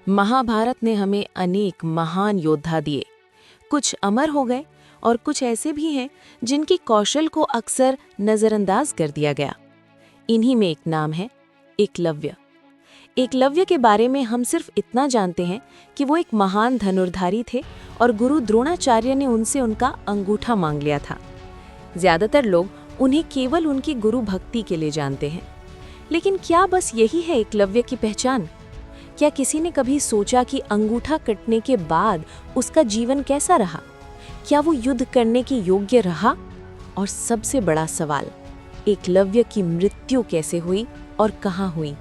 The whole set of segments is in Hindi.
महाभारत ने हमें अनेक महान योद्धा दिए। कुछ अमर हो गए और कुछ ऐसे भी हैं जिनकी कौशल को अक्सर नजरअंदाज कर दिया गया। इन्हीं में एक नाम है एकलव्य। एकलव्य के बारे में हम सिर्फ इतना जानते हैं कि वो एक महान धनुर्धारी थे और गुरु द्रोणाचार्य ने उनसे उनका अंगूठा मांग लिया था। ज्यादातर लोग उन्हें केवल उनकी गुरु भक्ति के लिए जानते हैं, लेकिन क्या बस यही है एकलव्य की पहचान? क्या किसी ने कभी सोचा कि अंगूठा कटने के बाद उसका जीवन कैसा रहा? क्या वो युद्ध करने के योग्य रहा? और सबसे बड़ा सवाल, एकलव्य की मृत्यु कैसे हुई और कहाँ हुई?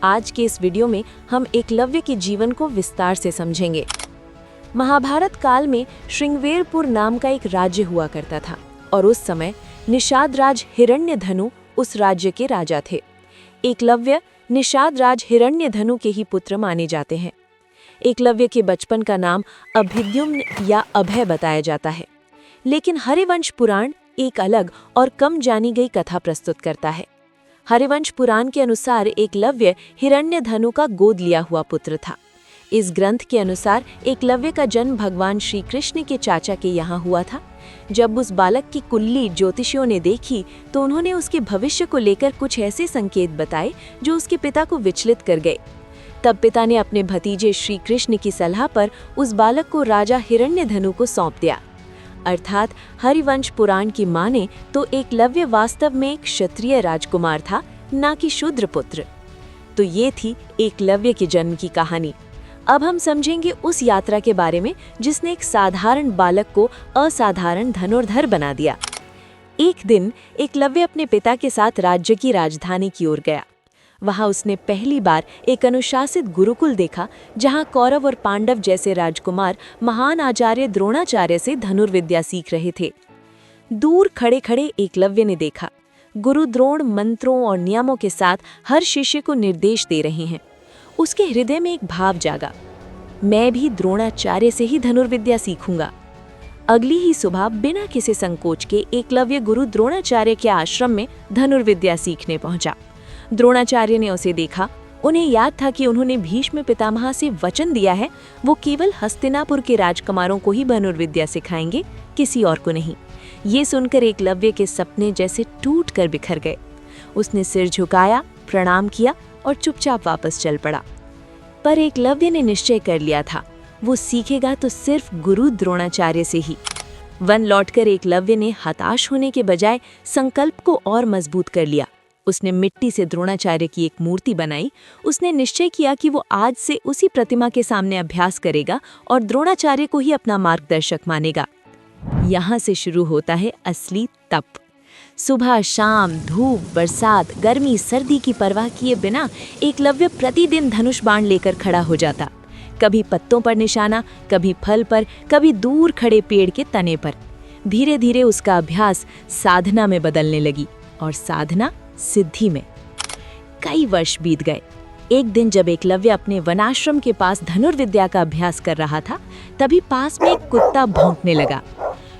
आज के इस वीडियो में हम एकलव्य के जीवन को विस्तार से समझेंगे। महाभारत काल में श्रृंगवेरपुर नाम का एक राज्य हुआ करता था और उस समय निषाद राज हिरण्यधनु उस राज्य के राजा थे। एकलव्य निषाद राज हिरण्यधनु के ही पुत्र माने जाते हैं। एकलव्य के बचपन का नाम अभिद्युम्न या अभय बताया जाता है, लेकिन हरिवंश पुराण एक अलग और कम जानी गई कथा प्रस्तुत करता है। हरिवंश पुराण के अनुसार एकलव्य हिरण्यधनु का गोद लिया हुआ पुत्र था। इस ग्रंथ के अनुसार एकलव्य का जन्म भगवान श्री कृष्ण के चाचा के यहाँ हुआ था। जब उस बालक की कुल्ली ज्योतिषियों ने देखी तो उन्होंने उसके भविष्य को लेकर कुछ ऐसे संकेत बताए जो उसके पिता को विचलित कर गए। तब पिता ने अपने भतीजे श्री कृष्ण की सलाह पर उस बालक को राजा हिरण्यधनु को सौंप दिया। अर्थात हरिवंश पुराण की माने तो एकलव्य वास्तव में एक क्षत्रिय राजकुमार था, न कि शूद्र पुत्र। तो ये थी एकलव्य के जन्म की कहानी। अब हम समझेंगे उस यात्रा के बारे में जिसने एक साधारण बालक को असाधारण धनुर्धर बना दिया। एक दिन एकलव्य अपने पिता के साथ राज्य की राजधानी की ओर गया। वहां उसने पहली बार एक अनुशासित गुरुकुल देखा, जहां कौरव और पांडव जैसे राजकुमार महान आचार्य द्रोणाचार्य से धनुर्विद्या सीख रहे थे। दूर खड़े खड़े एकलव्य ने देखा, गुरु द्रोण मंत्रों और नियमों के साथ हर शिष्य को निर्देश दे रहे हैं। उसके हृदय में एक भाव जागा, मैं भी द्रोणाचार्य से ही धनुर्विद्या सीखूंगा। अगली ही सुबह बिना किसी संकोच के एकलव्य गुरु द्रोणाचार्य के आश्रम में धनुर्विद्या सीखने पहुंचा। द्रोणाचार्य ने उसे देखा। उन्हें याद था कि उन्होंने भीष्म पितामह से वचन दिया है, वो केवल हस्तिनापुर के राजकुमारों को ही धनुर्विद्या सिखाएंगे, किसी और को नहीं। ये सुनकर एकलव्य के सपने जैसे टूट कर बिखर गए। उसने सिर झुकाया, प्रणाम किया और चुपचाप वापस चल पड़ा। पर एकलव्य ने निश्चय कर लिया था, वो सीखेगा तो सिर्फ गुरु द्रोणाचार्य से ही। वन लौटकर एकलव्य ने हताश होने के बजाय संकल्प को और मजबूत कर लिया। उसने मिट्टी से द्रोणाचार्य की एक मूर्ति बनाई। उसने निश्चय किया कि वो आज से उसी प्रतिमा के सामने अभ्यास करेगा और द्रोणाचार्य को ही अपना मार्गदर्शक मानेगा। यहाँ से शुरू होता है असली तप। सुबह शाम, धूप, बरसात, गर्मी, सर्दी की परवाह किए बिना एकलव्य प्रतिदिन धनुष बाण लेकर खड़ा हो जाता। कभी पत्तों पर निशाना, कभी फल पर, कभी दूर खड़े पेड़ के तने पर। धीरे धीरे उसका अभ्यास साधना में बदलने लगी और साधना सिद्धि में। कई वर्ष बीत गए। एक दिन जब एकलव्य अपने वनाश्रम के पास धनुर्विद्या का अभ्यास कर रहा था, तभी पास में एक कुत्ता भौंकने लगा।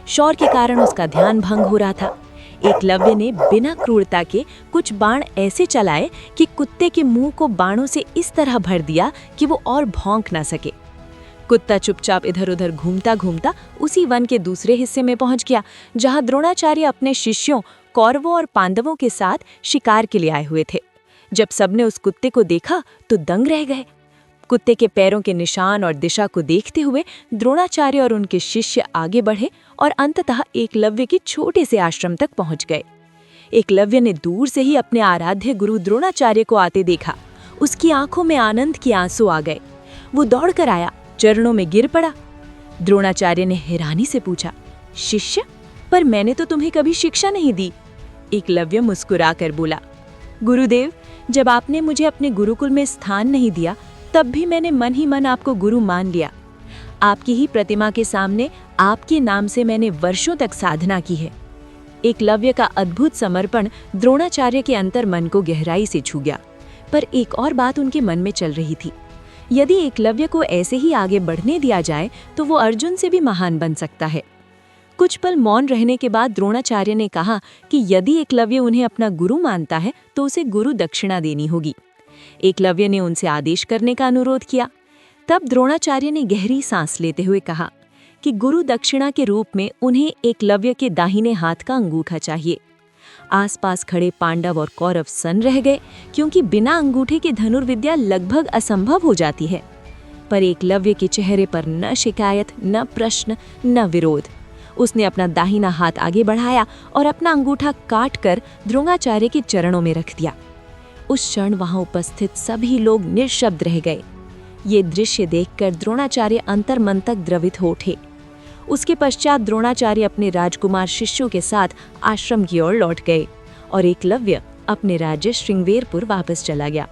शोर के कारण उसका ध्यान भंग हो रहा था। एकलव्य ने बिना क्रूरता के कुछ बाण ऐसे चलाए कि कुत्ते के मुंह को बाणों से इस तरह भर दिया कि वो और भौंक ना सके। कुत्ता चुपचाप इधर उधर घूमता घूमता उसी वन के दूसरे हिस्से में पहुंच गया, जहां द्रोणाचार्य अपने शिष्यों कौरवों और पांडवों के साथ शिकार के लिए आए हुए थे। जब सबने उस कुत्ते को देखा तो दंग रह गए। कुत्ते के पैरों के निशान और दिशा को देखते हुए द्रोणाचार्य और उनके शिष्य आगे बढ़े और अंततः एकलव्य के छोटे से आश्रम तक पहुंच गए। एकलव्य ने दूर से ही अपने आराध्य गुरु द्रोणाचार्य को आते देखा। उसकी आंखों में आनंद के आंसू आ गए। वो दौड़कर आया, चरणों में गिर पड़ा। द्रोणाचार्य ने हैरानी से पूछा, शिष्य, पर मैंने तो तुम्हें कभी शिक्षा नहीं दी। एकलव्य मुस्कुराकर बोला, गुरुदेव, जब आपने मुझे अपने गुरुकुल में स्थान नहीं दिया, तब भी मैंने मन ही मन आपको गुरु मान लिया। आपकी ही प्रतिमा के सामने आपके नाम से मैंने वर्षों तक साधना की है। एकलव्य का अद्भुत समर्पण द्रोणाचार्य के अंतर मन को गहराई से छू गया। पर एक और बात उनके मन में चल रही थी। यदि एकलव्य को ऐसे ही आगे बढ़ने दिया जाए तो वो अर्जुन से भी महान बन सकता है। कुछ पल मौन रहने के बाद द्रोणाचार्य ने कहा कि यदि एकलव्य उन्हें अपना गुरु मानता है तो उसे गुरु दक्षिणा देनी होगी। एकलव्य ने उनसे आदेश करने का अनुरोध किया। तब द्रोणाचार्य ने गहरी सांस लेते हुए कहा कि गुरु दक्षिणा के रूप में उन्हें एकलव्य के दाहिने हाथ का अंगूठा चाहिए। आसपास खड़े पांडव और कौरव सन्न रह गए, क्योंकि बिना अंगूठे के धनुर्विद्या लगभग असंभव हो जाती है। पर एकलव्य के चेहरे पर न शिकायत, न प्रश्न, न विरोध। उसने अपना दाहिना हाथ आगे बढ़ाया और अपना अंगूठा काटकर द्रोणाचार्य के चरणों में रख दिया। उस क्षण वहां उपस्थित सभी लोग निशब्द रह गए। ये दृश्य देखकर द्रोणाचार्य अंतर्मन तक द्रवित हो उठे। उसके पश्चात द्रोणाचार्य अपने राजकुमार शिष्यों के साथ आश्रम की ओर लौट गए और एकलव्य अपने राज्य श्रृंगवेरपुर वापस चला गया।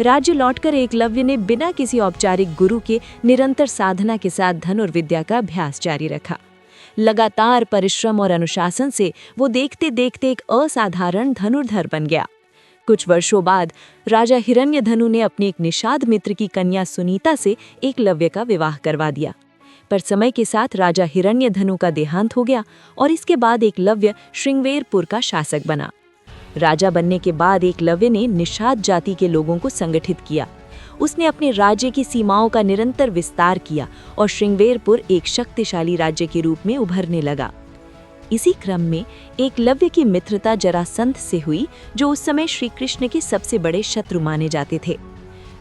राज्य लौटकर एकलव्य ने बिना किसी औपचारिक गुरु के निरंतर साधना के साथ धनुर्विद्या का अभ्यास जारी रखा। लगातार परिश्रम और अनुशासन से वो देखते देखते एक असाधारण धनुर्धर बन गया। कुछ वर्षों बाद राजा हिरण्यधनु ने अपनी एक निषाद मित्र की कन्या सुनीता से एकलव्य का विवाह करवा दिया। पर समय के साथ राजा हिरण्यधनु का देहांत हो गया और इसके बाद एकलव्य श्रृंगवेरपुर का शासक बना। राजा बनने के बाद एकलव्य ने निषाद जाति के लोगों को संगठित किया। उसने अपने राज्य की सीमाओं का निरंतर विस्तार किया और श्रृंगवेरपुर एक शक्तिशाली राज्य के रूप में उभरने लगा। इसी क्रम में एकलव्य की मित्रता जरासंध से हुई, जो उस समय श्री कृष्ण के सबसे बड़े शत्रु माने जाते थे।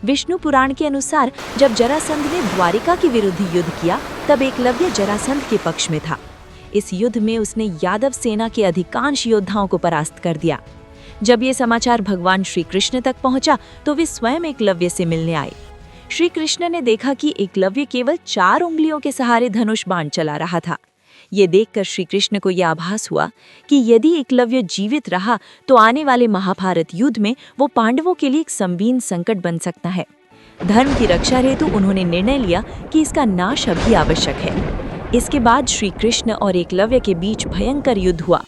विष्णु पुराण के अनुसार जब जरासंध ने द्वारिका के विरुद्ध युद्ध किया, तब एकलव्य जरासंध के पक्ष में था। इस युद्ध में उसने यादव सेना के अधिकांश योद्धाओं को परास्त कर दिया। जब ये समाचार भगवान श्री कृष्ण तक पहुंचा, तो वे स्वयं एकलव्य से मिलने आए। श्री कृष्ण ने देखा कि एकलव्य केवल 4 उंगलियों के सहारे धनुष बाण चला रहा था। ये देखकर श्री कृष्ण को यह आभास हुआ कि यदि एकलव्य जीवित रहा तो आने वाले महाभारत युद्ध में वो पांडवों के लिए एक संगीन संकट बन सकता है। धर्म की रक्षा हेतु उन्होंने निर्णय लिया कि इसका नाश अभी आवश्यक है। इसके बाद श्री कृष्ण और एकलव्य के बीच भयंकर युद्ध हुआ।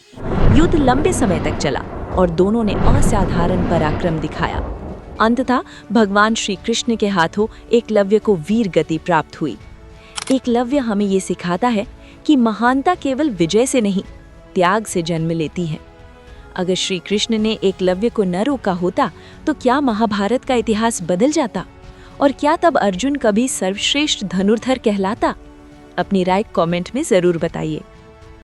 युद्ध लंबे समय तक चला और दोनों ने असाधारण पराक्रम दिखाया। अंततः भगवान श्री कृष्ण के हाथों एकलव्य को वीर गति प्राप्त हुई। एकलव्य हमें ये सिखाता है कि महानता केवल विजय से नहीं, त्याग से जन्म लेती है। अगर श्री कृष्ण ने एकलव्य को न रोका होता तो क्या महाभारत का इतिहास बदल जाता, और क्या तब अर्जुन कभी सर्वश्रेष्ठ धनुर्धर कहलाता? अपनी राय कमेंट में जरूर बताइए।